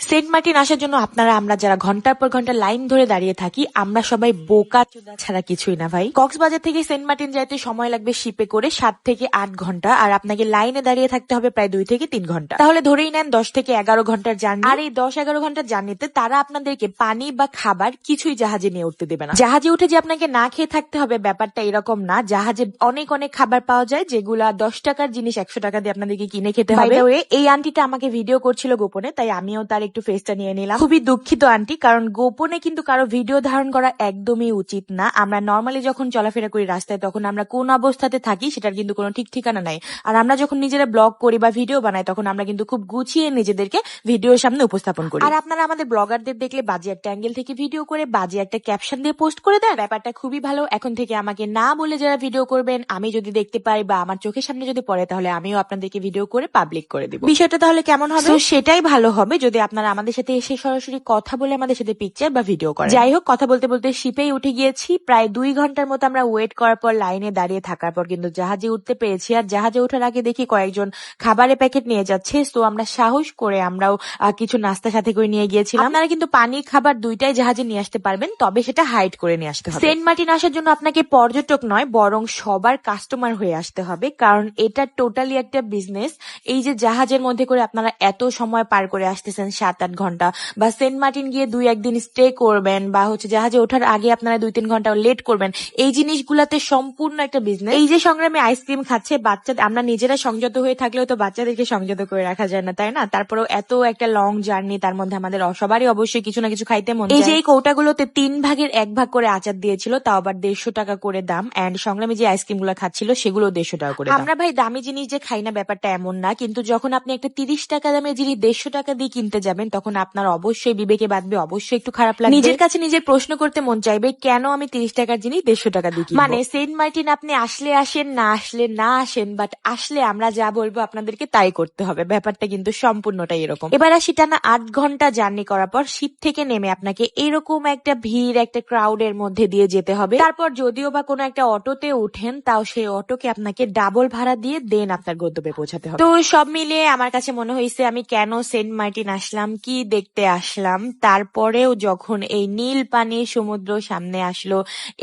Saint Martin আসার জন্য আমরা যারা ঘন্টার পর ঘন্টা লাইন ধরে দাঁড়িয়ে থাকি, আমরা সবাই বোকা চোদা ছাড়া কিছুই না ভাই। কক্সবাজার থেকে সেন্ট মার্টিন যাইতে সময় লাগবে শিপে করে 7 থেকে 8 ঘন্টা, আর আপনাকে লাইনে দাঁড়িয়ে থাকতে হবে প্রায় 2 থেকে 3 ঘন্টা। তাহলে ধরেই নেন 10 থেকে 11 ঘন্টার জার্নি। আর এই 10-11 ঘন্টার জার্নিতে তারা আপনাদেরকে পানি বা খাবার কিছুই জাহাজে নিয়ে উঠতে দেবে না। জাহাজে উঠে যে আপনাকে না খেয়ে থাকতে হবে ব্যাপারটা এরকম না। জাহাজে অনেক অনেক খাবার পাওয়া যায়, যেগুলা 10 টাকার জিনিস 100 টাকা দিয়ে আপনাদেরকে কিনে খেতে হবে। এই আন্টিটা আমাকে ভিডিও করছিল গোপনে, তাই আমিও তার একটু ফেসটা নিয়ে নিলাম। খুবই দুঃখিত আন্টি, কারণ গোপনে কিন্তু কারো ভিডিও ধারণ করা একদমই উচিত না। আমরা নর্মালি যখন চলাফেরা করি রাস্তায়, তখন আমরা কোন অবস্থাতে থাকি সেটার কিন্তু কোনো ঠিক ঠিকানা নাই। আর আমরা যখন নিজেরা ব্লগ করি বা ভিডিও বানাই, তখন আমরা কিন্তু খুব গুছিয়ে নিজেদেরকে ভিডিওর সামনে উপস্থাপন করি। আর আপনারা আমাদের ব্লগারদের দেখলে বাজে একটা অ্যাঙ্গেল থেকে ভিডিও করে বাজে একটা ক্যাপশন দিয়ে পোস্ট করে দেন। ব্যাপারটা খুবই ভালো। এখন থেকে আমাকে না বলে যারা ভিডিও করবেন, আমি যদি দেখতে পাই বা আমার চোখের সামনে যদি পড়ে, তাহলে আমিও আপনাদেরকে ভিডিও করে পাবলিক করে দিব। বিষয়টা তাহলে কেমন হবে? সেটাই ভালো হবে যদি আপনারা আমাদের সাথে এসে সরাসরি কথা বলে আমাদের সাথে পিকচার বা ভিডিও করেন। যাই হোক, কথা বলতে বলতে শিপেই উঠে গিয়েছি। প্রায় 2 ঘন্টার মতো আমরা ওয়েট করার পর, লাইনে দাঁড়িয়ে থাকার পর কিন্তু জাহাজে উঠতে পেরেছি। আর জাহাজে ওঠার আগে দেখি কয়েকজন খাবারের প্যাকেট নিয়ে যাচ্ছে, তো আমরা সাহস করে আমরাও কিছু নাস্তা সাথে করে নিয়ে গিয়েছিলাম। আপনারা কিন্তু পানি খাবার দুইটাই জাহাজে নিয়ে আসতে পারবেন, তবে সেটা হাইড করে নিয়ে আসতে হবে। সেন্ট মার্টিন আসার জন্য আপনাকে পর্যটক নয়, বরং সবার কাস্টমার হয়ে আসতে হবে, কারণ এটা টোটালি একটা বিজনেস। এই যে জাহাজের মধ্যে করে আপনারা এত সময় পার করে আসতেছেন, 7-8 ঘন্টা, বা সেন্ট মার্টিন গিয়ে 2-1 দিন স্টে করবেন, বা জাহাজে ওঠার আগে আপনারা 2-3 ঘন্টা লেট করবেন, এই জিনিসগুলাতে সম্পূর্ণ একটা বিজনেস। এই যে সংগ্রামে আইসক্রিম খাচ্ছে বাচ্চাদের, আমরা নিজেরা সংযত হয়ে থাকলেও তো বাচ্চাদেরকে সংযত করে রাখা যায় না, তাই না? তারপরেও এত একটা লং জার্নি, তার মধ্যে আমাদের সবারই অবশ্যই কিছু না কিছু খাইতে মন চায়। এই যে এই কৌটাগুলোতে 3 ভাগের 1 ভাগ করে আচার দিয়েছিল, তাও আবার 150 টাকা করে দাম। এন্ড সংগ্রামী যে আইসক্রিম গুলো খাচ্ছিল সেগুলো 150 টাকা করে দাম। আমরা ভাই দামি জিনিস যে খাই না ব্যাপারটা এমন না, কিন্তু যখন আপনি একটা 30 টাকা দামের জিনিস 150 টাকা দিয়ে কিনতে যাবেন, তখন আপনার অবশ্যই বিবেকে বাঁধবে, অবশ্যই একটু খারাপ লাগবে। নিজের কাছে নিজের প্রশ্ন করতে মন চাইবে, কেন আমি 30 টাকার জিনিস 150 টাকা দিয়ে কিনবো? মানে সেন্ট মার্টিন আপনি আসলে আসেন, না আসলে না আসেন, বাট আসলে আমরা যা বলবো আপনাদেরকে তাই করতে হবে। ব্যাপারটা কিন্তু সম্পূর্ণটাই এরকম। এবার আসি, টানা 8 ঘন্টা জার্নি করার পর শিপ থেকে নেমে আপনাকে এরকম একটা ভিড়, একটা ক্রাউডের মধ্যে দিয়ে যেতে হবে। তারপর যদিও বা কোনো একটা অটোতে উঠেন, তাও সেই অটোকে আপনাকে ডাবল ভাড়া দিয়ে দেন আপনার গন্তব্যে পৌঁছাতে হবে। তো সব মিলিয়ে আমার কাছে মনে হয়েছে আমি কেন সেন্ট মার্টিন আসলাম, কি দেখতে আসলাম। তারপরেও যখন এই নীল পানির সমুদ্র সামনে আসলো,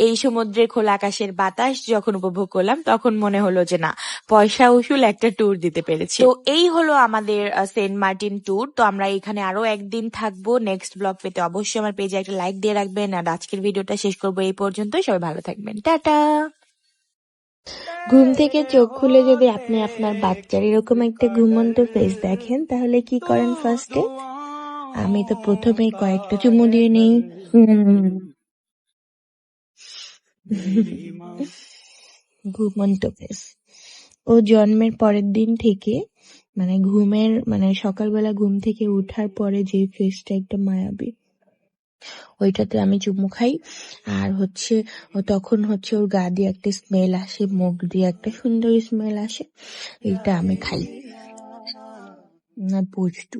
এই সমুদ্রের খোলা আকাশের বাতাস যখন উপভোগ করলাম, তখন মনে হলো যে না, পয়সা উসুল একটা ট্যুর দিতে পেরেছি। তো এই হলো আমাদের সেন্ট মার্টিন ট্যুর। তো আমরা এখানে আরো একদিন থাকবো। নেক্সট ব্লগ পেতে অবশ্যই আমার পেজে একটা লাইক দিয়ে রাখবেন। আর আজকের ভিডিওটা শেষ করবো এই পর্যন্তই। সবাই ভালো থাকবেন, টাটা। ঘুম থেকে চোখ খুলে যদি আপনি আপনার বাচ্চার এরকম একটা ঘুমন্ত ফেস দেখেন, তাহলে কি করেন ফার্স্টে? আমি তো প্রথমেই কয়েকটা চুমু দিয়ে নেই। ঘুমন্ত ফেস। ও জন্মের পরের দিন থেকে সকালবেলা ঘুম থেকে উঠার পরে যে ফেসটা একটা মায়াবী, ওইটাতে আমি চুমু খাই। আর তখন ওর গা দিয়ে একটা স্মেল আসে, মুখ দিয়ে একটা সুন্দর স্মেল আসে, এইটা আমি খাই না। বুঝতু